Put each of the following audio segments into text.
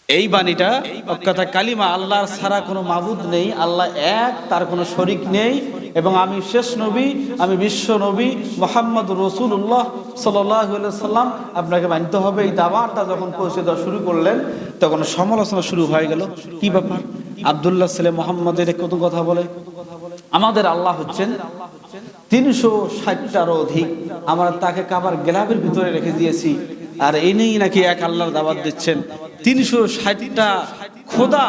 এই বাণীটা কথা কালিমা আল্লাহর ছাড়া কোনো মাবুদ নেই, আল্লাহ এক, তার কোনো শরিক নেই, এবং আমি শেষ নবী, আমি বিশ্ব নবী মুহাম্মদ রাসূলুল্লাহ সাল্লাল্লাহু আলাইহি সাল্লাম, আপনাকে মানতে হবে। এই দাওয়াতটা যখন পৌঁছে দেওয়া শুরু করলেন তখন সমালোচনা শুরু হয়ে গেল। কি ব্যাপার, আব্দুল্লাহ ছেলে মুহাম্মদের কত কথা বলে, আমাদের আল্লাহ হচ্ছেন 360টারও অধিক, আমরা তাকে কাবার গেলাবের ভিতরে রেখে দিয়েছি, আর এই নেই নাকি এক আল্লাহর দাওয়াত দিচ্ছেন। 360টা খোদা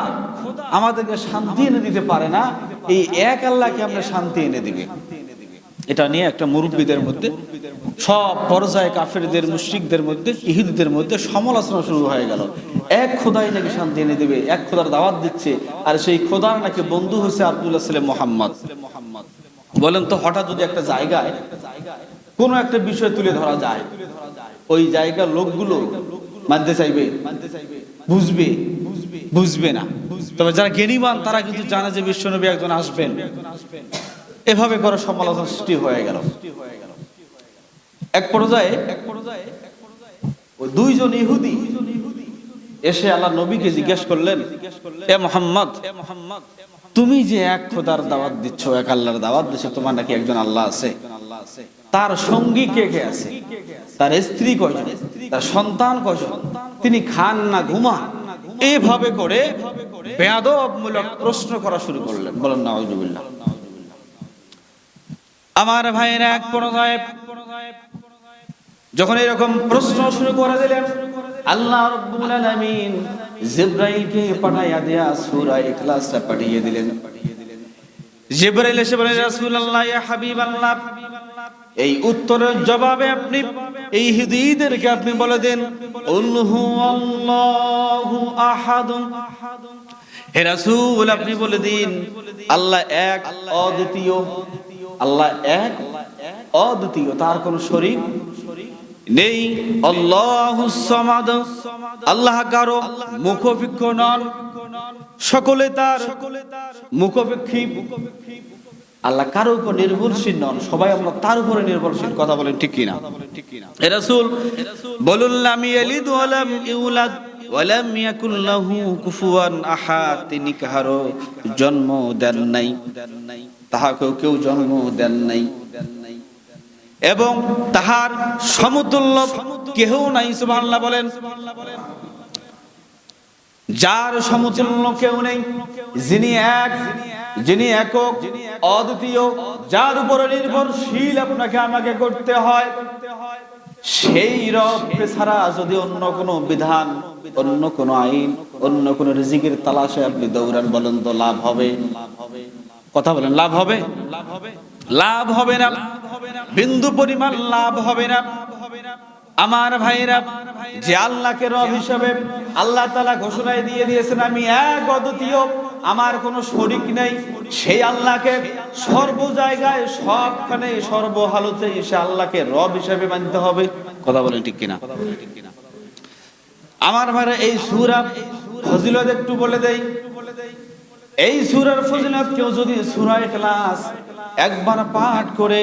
আমাদেরকে শান্তি এনে দিতে পারে না, এই এক আল্লাহকে আমরা শান্তি এনে দিবে। এটা নিয়ে একটা মুরব্বীদের মধ্যে, সব পর্যায়ে কাফেরদের, মুশরিকদের মধ্যে, ইহুদিদের মধ্যে সমালোচনা শুরু হয়ে গেল। এক খোদাই নাকি শান্তি এনে দিবে, এক খোদার দাওয়াত দিচ্ছে, আর সেই খোদার নাকি বন্ধু হয়েছে আব্দুল্লাহ ছেলে মুহাম্মদ। বলেন তো, হঠাৎ যদি একটা জায়গায় কোনো একটা বিষয় তুলে ধরা যায়, ওই জায়গার লোকগুলো মানতে চাইবে? বুঝবে? বুঝবে না। তবে যারা জ্ঞানীবান তারা কিন্তু জানে যে বিশ্বনবী একজন আসবেন। এভাবে করে সমালোচনা সৃষ্টি হয়ে গেল। এক পর্যায়ে ওই দুইজন ইহুদি এসে আল্লাহ নবীকে জিজ্ঞেস করলেন, এ মুহাম্মদ, তুমি যে এক খোদার দাওয়াত দিচ্ছ, এক আল্লাহর দাওয়াত দিচ্ছ, তোমার নাকি একজন আল্লাহ আছে, তার সঙ্গী কে কে আছে, তার স্ত্রী কয়জন, তার সন্তান কয়জন, তিনি খান না ঘুমান? এইভাবে করে বেয়াদবমূলক প্রশ্ন করা শুরু করলেন। বলেন নাউজুবিল্লাহ। আমার ভাইয়েরা, এক পর্যায়ে যখন এরকম প্রশ্ন শুরু করে দিলেন, আল্লাহ রাব্বুল আলামিন জিবরাইলকে পাঠাইয়া দেয়া সূরা ইখলাসটা পাঠিয়ে দিলেন। জিবরাইল এসে বলে, রাসূলুল্লাহ, ইয়া হাবিবাল্লাহ, এই উত্তরের জবাবে আপনি এই ইহুদিদেরকে আপনি বলে দেন, কুল হুয়াল্লাহু আহাদ। হে রাসূল, আপনি বলে দিন আল্লাহ এক, অদ্বিতীয়। আল্লাহ এক, অদ্বিতীয়, তার কোনো শরীক নেই। আল্লাহুস সামাদ, আল্লাহ কারো মুখাপেক্ষ নন, সকলে তার মুখাপেক্ষী। আল্লাহ কারো উপর নির্ভরশীল নন, সবাই আমরা তার উপরে নির্ভরশীল। কথা বলেন ঠিক কিনা? হে রাসূল বলুন, লাম ইয়ালিদ ওয়া লাম ইউলাদ ওয়া লাম ইয়াকুল লাহু কুফুয়ান আহাদ। তিনি কারো জন্ম দেন নাই, তাহাকেও কেউ জন্ম দেন নাই, এবং তাহার সমতুল্য কেহ নাই। সুবহানাল্লাহ বলেন। যার সমতুল্য কেউ নেই, যিনি এক, যিনি একক, অদ্বিতীয়, যার উপরে নির্ভরশীল আপনাকে আমাকে করতে হয়, সেই রব ছাড়া যদি অন্য কোনো বিধান, অন্য কোনো আইন, অন্য কোনো রিজিকের তালাশে আপনি দৌড়ান, বলেন তো লাভ হবে? কথা বলেন, লাভ হবে? লাভ হবে না, বিন্দু পরিমাণ লাভ হবে না। আমার ভাইরা, যে আল্লাহকে রব হিসেবে আল্লাহ তাআলা ঘোষণায় দিয়ে দিয়েছেন, আমি এক, অদ্বিতীয়, আমার কোনো শরীক নেই, সেই আল্লাহকে সর্ব জায়গায়, সবখানে, সর্বহালতে সে আল্লাহকে রব হিসেবে মানতে হবে। কথা বলেন ঠিক কিনা? আমার ভাইরা, এই সূরা ফজিলত একটু বলে দেই। এই সূরার ফজিলত কেউ যদি সূরা ইখলাস একবার পাঠ করে,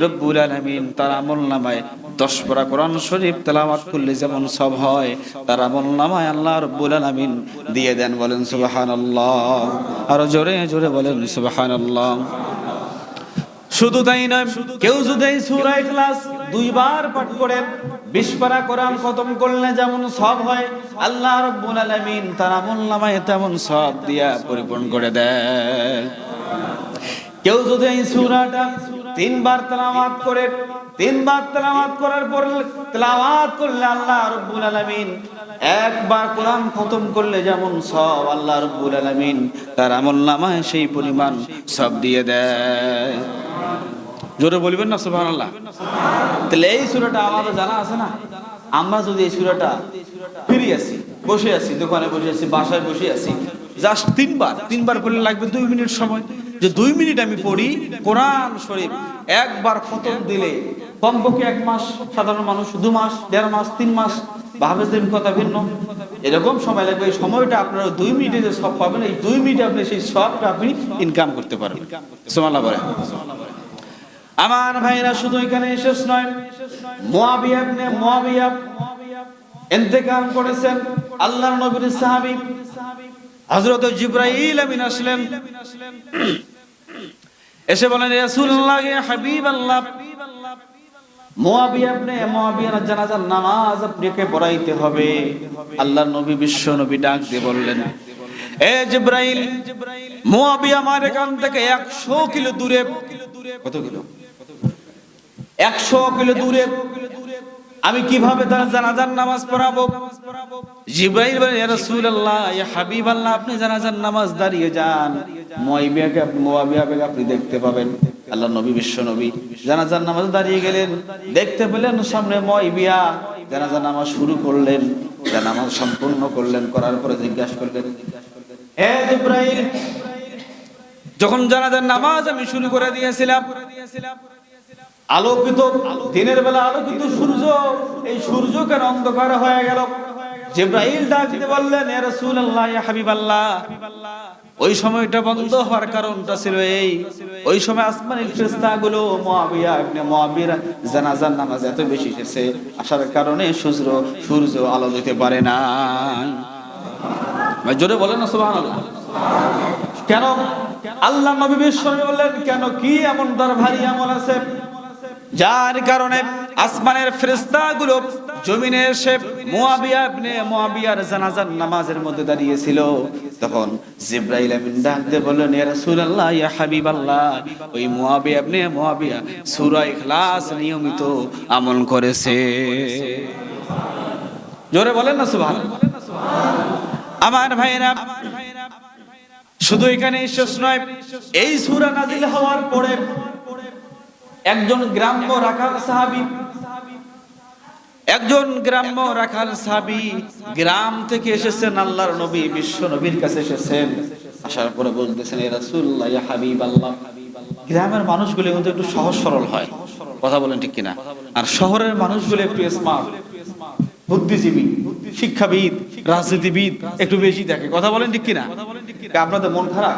রব্বুল আলামিন তার আমলনামায় 10 পারা কোরআন শরীফ তেলাওয়াত করলে যেমন সব হয়, তার আমলনামায় আল্লাহ রব্বুল আলামিন দিয়ে দেন। বলেন সুবহানাল্লাহ। আর জোরে জোরে বলেন সুবহানাল্লাহ। শুধু তাই নয়, কেউ যদি এই সূরা ইখলাস 2 বার পাঠ করেন, 20 পারা কোরআন খতম করলে যেমন সব হয়, আল্লাহ রাব্বুল আলামিন তার আমলনামায় তেমন সব দিয়া পরিপূর্ণ করে দেন। কেউ যদি এই সূরাটা 3 বার তেলাওয়াত করে, 3 বার তেলাওয়াত করার পর তেলাওয়াত করলে আল্লাহ রাব্বুল আলামিন, একবার কোরআন খতম করলে যেমন সব, আল্লাহ রাব্বুল আলামিন তার আমলনামায় সেই পরিমাণ সব দিয়ে দেয়। জোরে বলবেন না সুবহানাল্লাহ? তাহলে এই সূরাটা আমাদের জানা আছে না? আমরা যদি এই সূরাটা ফিরে আসি, বসে আছি, দোকানে বসে আছি, বাসায় বসে আছি, জাস্ট 3 বার পড়লে লাগবে 2 মিনিট সময়। যে 2 মিনিট আমি পড়ি কোরআন শরীফ, একবার খতম দিলে কমপক্ষে 1 মাস, সাধারণ মানুষ 2 মাস, 1.5 মাস, 3 মাস, ভাবে যে কথা ভিন্ন, এরকম সময় লাগবে। এই সময়টা আপনারা 2 মিনিটে যে সব পাবেন, এই 2 মিনিটে আপনি সেই সবটা আপনি ইনকাম করতে পারবেন। সুবহানাল্লাহ বলে। আমার ভাইরা, শুধু এখানে শেষ নয়, মুআবিয়া ইবনে মুআবিয়া ইন্তেকাল করেছেন। আল্লাহর নবীর সাহাবী হযরত জিবরাইল আমিন আসলেন, এসে বলেন ইয়া রাসূলুল্লাহ ইয়া হাবিবাল্লাহ, মুআবিয়া ইবনে মুআবিয়ার জানাজার নামাজ আপনাকে পড়াইতে হবে। আল্লাহর নবী বিশ্ব নবী ডাক দিয়ে বললেন, এ জিবরাইল, মুআবিয়া আমার এখান থেকে 100 কিলো দূরে। কত কিলো? 100 কিলো দূরে। আমি কিভাবে তার জানাজার নামাজ পড়াবো? জিবরাইল বলেন ইয়া রাসূলুল্লাহ ইয়া হাবিবাল্লাহ, আপনি জানাজার নামাজ দাঁড়িয়ে যান, মুআবিয়াকে আপনি দেখতে পাবেন। আল্লাহ নবী বিশ্ব নবী জানাজার নামাজ দাঁড়িয়ে গেলেন, দেখতে পেলেন সামনে মুআবিয়া জানাজার নামাজ শুরু করলেন, নামাজ সম্পূর্ণ করলেন, করার পরে জিজ্ঞাসা করলেন, হে জিবরাইল, যখন জানাজার নামাজ আমি শুরু করে দিয়েছিলাম, আলোকিত দিনের বেলা আলোকিত সূর্য, এই সূর্য কেন অন্ধকার হয়ে গেল? জিবরাইল ডাক দিয়ে বললেন, ইয়া রাসূলুল্লাহ ইয়া হাবিবাল্লাহ, ওই সময়টা বন্ধ হওয়ার কারণটা ছিল এই, ওই সময় আসমানের ফেরেশতাগুলো মুআবিয়া ইবনে মুআবিয়ার জানাজার নামাজ এত বেশি এসেছে, আসার কারণে সূর্য আলো দিতে পারে না। ভাই জোরে বলেন না সুবহানাল্লাহ। কেন? আল্লাহ নবী বিশ্ব নবী বললেন, কেন কি এমন তার ভারী আমল আছে যার কারণে আসমানের ফেরেশতাগুলো জমিনে এসে মুআবিয়া ইবনে মুআবিয়ার জানাজার নামাজের মধ্যে দাঁড়িয়েছিল? তখন জিবরাইল আমিন ডাক দিয়ে বললেন, ইয়া রাসূলুল্লাহ ইয়া হাবিবাল্লাহ, ওই মুআবিয়া ইবনে মুআবিয়া সূরা ইখলাস নিয়মিত আমল করেছে। জোরে বলেন না সুবহানাল্লাহ। আমার ভাইরা, শুধু এখানে শেষ নয়, এই সূরা নাযিল হওয়ার পরে একজন গ্রাম্য রাখাল সাহাবী গ্রাম থেকে এসেছেন, আল্লাহর নবী বিশ্ব নবীর কাছে এসেছেন। আসার পরে বলতেছেন, ইয়া রাসূলুল্লাহ ইয়া হাবিবাল্লাহ, গ্রামের মানুষগুলো কিন্তু একটু সহজ সরল হয়, কথা বলেন ঠিক কিনা? আর শহরের মানুষগুলো একটু স্মার্ট, বুদ্ধিজীবী, শিক্ষাবিদ, রাজনীতিবিদ একটু বেশি থাকে, কথা বলেন ঠিক কিনা? আপনাদের মন খারাপ?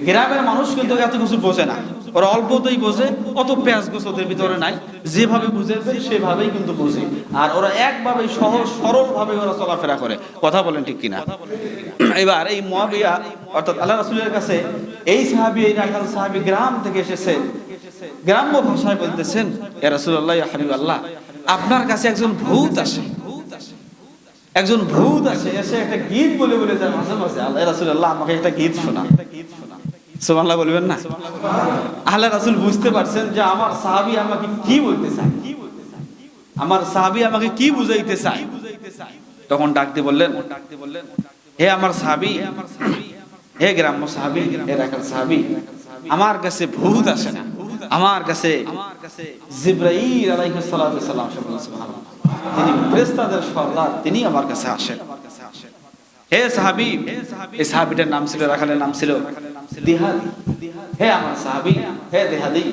গ্রামের মানুষ কিন্তু এত কিছু বোঝে না, ওরা অল্পতেই বোঝে, অত পেঁয়াজ গোছ ওদের ভিতরে নাই, যেভাবে বুঝেছে সেভাবেই কিন্তু বোঝে, আর ওরা একভাবে সহজ সরল ভাবে ওরা চলাফেরা করে, কথা বলেন ঠিক কিনা? এবার এই মুআবিয়া অর্থাৎ আল্লাহ রাসূলের কাছে এই সাহাবী, এই রাখাল সাহাবী গ্রাম থেকে এসেছে, গ্রাম্য ভাষায় বলতেছেন, ইয়া রাসূলুল্লাহ ইয়া হাবিবাল্লাহ, আপনার কাছে একজন ভূত আসে, এসে একটা গীত বলে যায় মাঝে মাঝে, আল্লাহ রাসূলুল্লাহ আমাকে একটা গীত শোনা। সুবহানাল্লাহ বলবেন না? আল্লাহ রাসূল বুঝতে পারছেন যে আমার সাহাবী আমাকে কি বলতে চায়, আমার সাহাবী আমাকে কি বুঝাইতে চায়। তখন ডাক দিয়ে বললেন, হে আমার সাহাবী, হে গ্রাম্য সাহাবী, হে রাখাল সাহাবী, আমার কাছে ভূত আসে না, আমার কাছে জিবরাইল আলাইহিস সালাতু ওয়াস সালাম, সুবহানাল্লাহ, তিনি ফেরেশতাদের সর্দার, তিনি আমার কাছে আসেন। হে সাহাবী, এই সাহাবীটার নাম ছিল, রাখালের নাম ছিল দিহাদি। হে আমার সাহাবী, হে দিহাদি,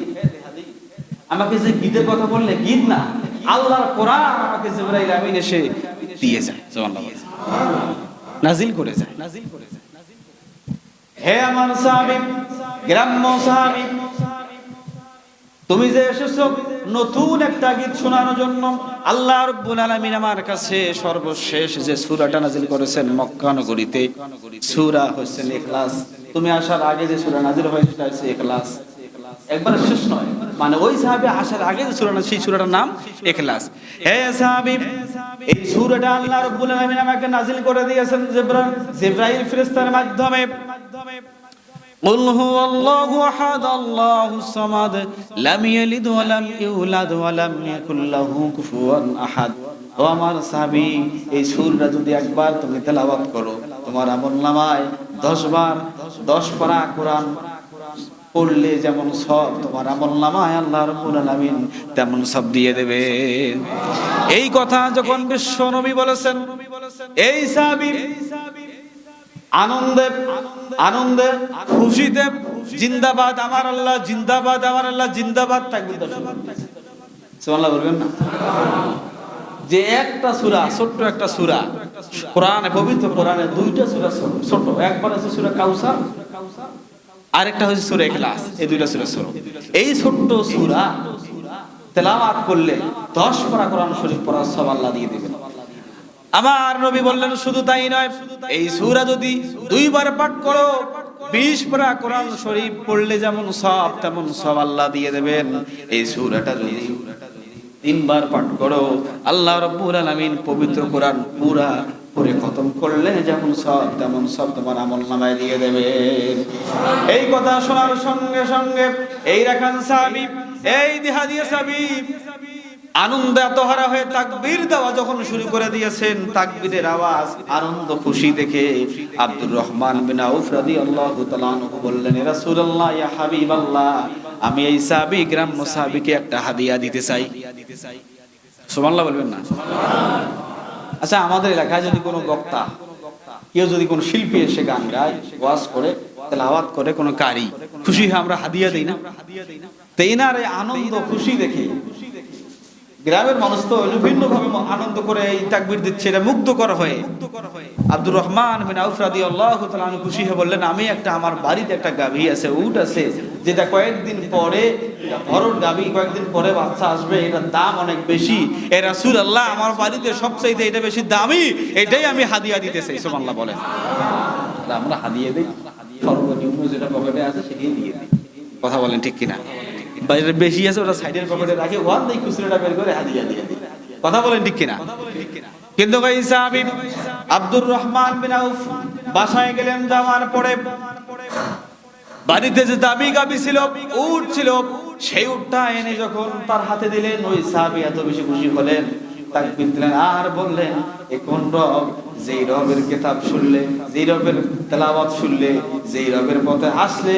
আমাকে যে গীতের কথা বললে, গীত না, আল্লাহর কোরআন আমাকে জিবরাইল আমিন এসে দিয়ে যায়, সুবহানাল্লাহ, নাজিল করে যায়। হে আমার সাহাবী, গ্রাম্য সাহাবী, তুমি যে এসেছো নতুন একটা গীত শোনানোর জন্য, আল্লাহ রাব্বুল আলামিন আমার কাছে সর্বশেষ যে সূরাটা নাযিল করেছেন মক্কা নগরীতে, সূরা হচ্ছে ইখলাস। তুমি আসার আগে যে সূরা নাযিল হয়েছে সেটা হচ্ছে ইখলাস, একবার শেষ নয়, মানে ওই সাহাবী আসার আগে যে সূরা, সেই সূরাটার নাম ইখলাস। হে সাহাবী, এই সূরাটা আল্লাহ রাব্বুল আলামিন আমাকে নাযিল করে দিয়েছেন জিবরাইল ফেরেশতার মাধ্যমে। قل هو الله احد الله الصمد لم يلد ولم يولد ولم يكن له كفوا احد। ও আমার সাহাবী, এই সূরাটা যদি একবার তুমি তেলাওয়াত করো, তোমার আমলনামায় 10 বার 10 পারা কোরআন পড়লে যেমন সব, তোমার আমলনামায় আল্লাহ রাব্বুল আলামিন তেমন সব দিয়ে দেবেন। এই কথা যখন বিশ্ব নবী বলেছেন, এই সাহাবী আনন্দে খুশিতে জিন্দাবাদ আমার আল্লাহ, জিন্দাবাদ আমার আল্লাহ, জিন্দাবাদ তাকবীর দাও, সুবহানাল্লাহ বলবেন না? যে একটা সূরা, ছোট্ট একটা সূরা কোরআনে, পবিত্র কোরআনে দুইটা সূরা ছোট, একবার আছে সূরা কাউসার, আরেকটা হচ্ছে সূরা ইখলাস, এই দুইটা সূরা ছোট। এই ছোট্ট সূরা তেলাওয়াত করলে 10 পারা কোরআন শরীফ পড়ার সব আল্লাহ দিয়ে দিবেন। আমার নবী বললেন শুধু তাই নয়, এই সূরা যদি 2 বার পাঠ করো 20 পারা কোরআন শরীফ পড়লে যেমন সওয়াব তেমন সওয়াব আল্লাহ দিয়ে দেবেন। এই সূরাটা যদি 3 বার পাঠ করো আল্লাহ রাব্বুল আলামিন পবিত্র কোরআন পুরা পড়ে খতম করলে যেমন সওয়াব তেমন সওয়াব তোমার আমলনামায় দিয়ে দেবেন। এই কথা শোনার সঙ্গে সঙ্গে এই রাখান সাহাবী, এই দিহাদিয়া সাহাবী আনন্দে আত্মহারা হয়ে তাকবীর দেওয়া যখন শুরু করে দিয়েছেন, তাকবীরের আওয়াজ আনন্দ খুশি দেখে আব্দুর রহমান বিন আউফ রাদিয়াল্লাহু তাআলা আনহু বললেন, ইয়া রাসূলুল্লাহ, ইয়া হাবিবাল্লাহ, আমি এই সাহাবী গ্রাম্য সাহাবীকে একটা হাদিয়া দিতে চাই। সুবহানাল্লাহ বলবেন না? আচ্ছা, আমাদের এলাকায় যদি কোনো বক্তা, কেউ যদি কোনো শিল্পী এসে গান গায়, ওয়াজ করে, তেলাওয়াত করে, কোনো কারি, খুশি হয়ে আমরা হাদিয়া দেই না? তো এনার এই আনন্দ খুশি দেখে গ্রামের মানুষ তো বিভিন্নভাবে আনন্দ করে এই তাকবীর দিচ্ছে, এটা মুগ্ধ করা হয়। আব্দুর রহমান বিন আউফ রাদিয়াল্লাহু তাআলা আনহু খুশি হয়ে বললেন, আমি আমার বাড়িতে একটা গাভী আছে, উট আছে, যেটা কয়েকদিন পরে ভরট গাভী, কয়েকদিন পরে বাচ্চা আসবে, এটার দাম অনেক বেশি। এ রাসূলুল্লাহ, আমার বাড়িতে সবচাইতে এটা বেশি দামি, এটাই আমি হাদিয়া দিতে চাই। সুবহানাল্লাহ বলেন। আমরা হাদিয়া দেই, সর্বনিম্ন যেটা পকেটে আছে সেটাই দিয়ে দিই। কথা বলেন ঠিক কিনা? বাইরে বেশি আছে ওটা সাইডের পকেটে রাখে, ওয়ান দেই খুচরাটা বের করে হাদিয়া দিয়ে দিই। কথা বলেন ঠিক কিনা? কিন্তু এই সাহাবী আব্দুর রহমান বিন আউফ বাসায় গেলেন, যাওয়ার পরে বাড়িতে যে দামি গাভী ছিল, উট ছিল, সেই উটটা এনে যখন তার হাতে দিলেন, ওই সাহাবী এত বেশি খুশি হলেন, তাকবীর দিলেন আর বললেন, এ কোন রব, যেই রবের কিতাব শুনলে, যেই রবের তেলাওয়াত শুনলে, যেই রবের পথে আসলে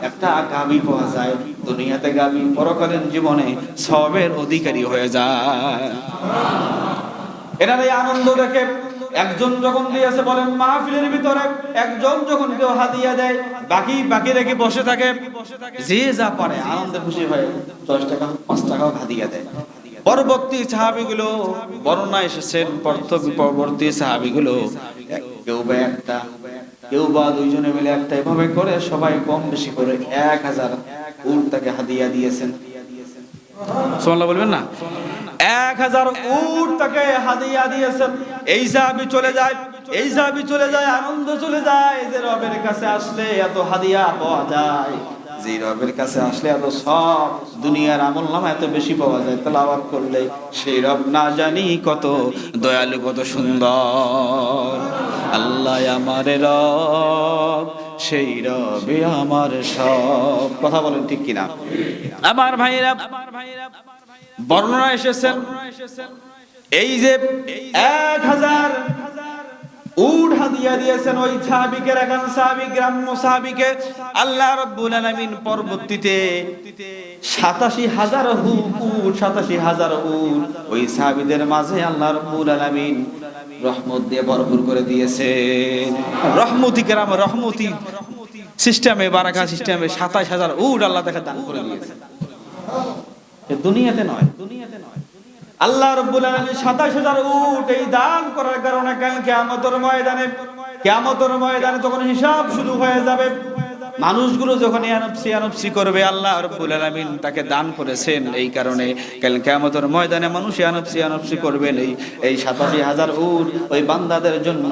একটা গাভী পাওয়া যায়, দুনিয়াতে গাভী, পরকালীন জীবনে সওয়াবের অধিকারী হয়ে যায়। এনার এই আনন্দ দেখে একজন যখন দিয়েছে, বলেন মাহফিলের ভিতরে একজন যখন কেউ হাদিয়া দেয়, বাকি রেখে বসে থাকে, যে যা পারে আনন্দে খুশি হয়ে 10 টাকা 5 টাকাও হাদিয়া দেয়। পরবর্তী সাহাবীগুলো বর্ণনা এসেছেন, পরবর্তী সাহাবীগুলো কেউ বা একটা, কেউ বা দুইজনে মিলে একটা, এভাবে করে সবাই কম বেশি করে 1000 উট তাকে হাদিয়া দিয়েছেন। সুবহানাল্লাহ বলবেন না? 1000 উট তাকে হাদিয়া দিয়েছেন। এই সাহাবী চলে যায়, আনন্দ চলে যায়, যে রবের কাছে আসলে এত হাদিয়া পাওয়া যায়, যে রবের কাছে আসলে এত সব দুনিয়ার আমলনামা এত বেশি পাওয়া যায়, তেলাওয়াত করলে সেই রব না জানি কত দয়ালু, কত সুন্দর। আল্লাহ আমার রব, সেই রবে আমার সব। কথা বলেন ঠিক কিনা? আমার ভাইরা, বর্ণনা এসেছেন এই যে 1000 উট হাদিয়া দিয়েছেন ওই সাহাবীকে, রাখান সাহাবী, গ্রাম্য সাহাবীকে। আল্লাহ রাব্বুল আলামিন পরবর্তীতে ৮৭,০০০ উট, ৮৭,০০০ উট ওই সাহাবীদের মাঝে আল্লাহ রাব্বুল আলামিন রহমত দিয়ে ভরপুর করে দিয়েছেন। রহমতি কেরাম, রহমতি সিস্টেমে, বারাকা সিস্টেমে ২৭,০০০ উট আল্লাহ তাকে দান করে দিয়েছেন। দুনিয়াতে নয়, আল্লাহ রাব্বুল আলামিন ২৭,০০০ উট এই দান করার কারণে কাল কিয়ামতের ময়দানে তখন হিসাব শুরু হয়ে যাবে। মানুষগুলো যখন ইয়ানফসি করবে, আল্লাহ রাব্বুল আলামিন তাকে দান করেছেন, এই কারণে কাল কিয়ামতের ময়দানে মানুষ ইয়ানফসি করবেন। এই ৮৭,০০০ উট ওই বান্দাদের জন্য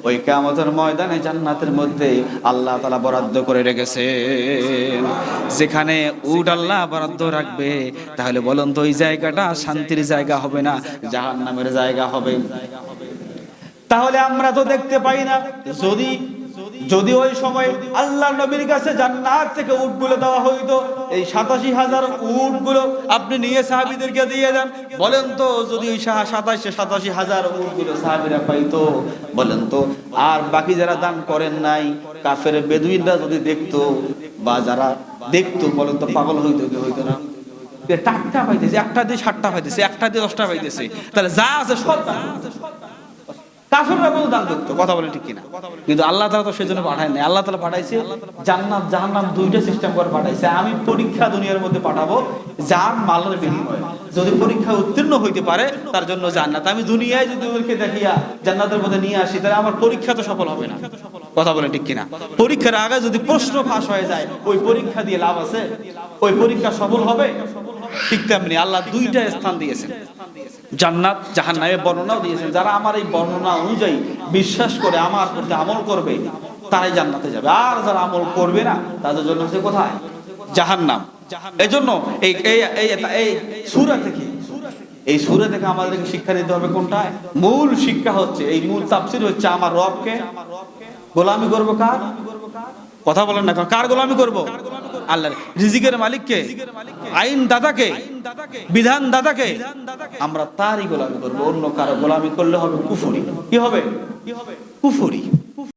ওই কিয়ামতের ময়দানে জান্নাতের মধ্যে আল্লাহ তাআলা বরাদ্দ করে রেখেছেন। যেখানে উট আল্লাহ বরাদ্দ রাখবে, তাহলে বলুন তো ওই জায়গাটা শান্তির জায়গা হবে না, জাহান্নামের জায়গা হবে? তাহলে আমরা তো দেখতে পাই না। যদি ওই সময় আল্লাহর নবীর কাছে জান্নাত থেকে উটগুলো দেওয়া হইতো, এই ৮৭,০০০ উটগুলো আপনি নিয়ে সাহাবীদেরকে দিয়ে দেন, বলেন তো যদি ওই ৮৭,০০০ উটগুলো সাহাবীরা পাইতো, বলেন তো আর বাকি যারা দান করেন নাই কাফের বেদুইনরা যদি দেখতো, বা যারা দেখতো, বলেন তো পাগল হইতো কি হইতো না? টাটকা পাইতেছে, একটা দিয়ে ৭টা পাইতেছে, একটা দিয়ে 10টা পাইতেছে, তাহলে যা আছে সব কাফেররা বলে দান করতো। কথা বলে ঠিক কিনা? কিন্তু আল্লাহ তাআলা তো সেজন্য পাঠায় নাই। আল্লাহ তাআলা পাঠাইছে জান্নাত জাহান্নাম দুইটা সিস্টেম করে পাঠাইছে। আমি পরীক্ষা দুনিয়ার মধ্যে পাঠাবো, যার মালের বিনিময়ে যদি পরীক্ষা উত্তীর্ণ হইতে পারে তার জন্য জান্নাত। আমি দুনিয়ায় যদি ওকে দেখিয়া জান্নাতের মধ্যে নিয়ে আসি, তাহলে আমার পরীক্ষা তো সফল হবে না। কথা বলে ঠিক কিনা? পরীক্ষার আগে যদি প্রশ্ন ফাঁস হয়ে যায়, ওই পরীক্ষা দিয়ে লাভ আছে? ওই পরীক্ষা সফল হবে? ঠিক তেমনি আল্লাহ দুইটা স্থান দিয়েছেন। জান্নাত জাহান্নামের বর্ণনাও দিয়েছেন। যারা আমার এই বর্ণনা অনুযায়ী বিশ্বাস করে আমার প্রতি আমল করবে তারাই জান্নাতে যাবে, আর যারা আমল করবে না তাদের জন্য হচ্ছে কোথায়? জাহান্নাম। এজন্য এই সূরা থেকে আমাদেরকে শিক্ষা নিতে হবে কোনটায়? মূল শিক্ষা হচ্ছে, এই মূল তাফসীর হচ্ছে আমার রবকে গোলামি করব। কার কথা বলেন না, কার গোলামি করব? আল্লাহর। রিজিকের মালিককে, আইন দাতাকে, বিধান দাতাকে, আমরা তারই গোলামি করব। অন্য কারো গোলামি করলে হবে কুফরি। কি হবে? কুফরি।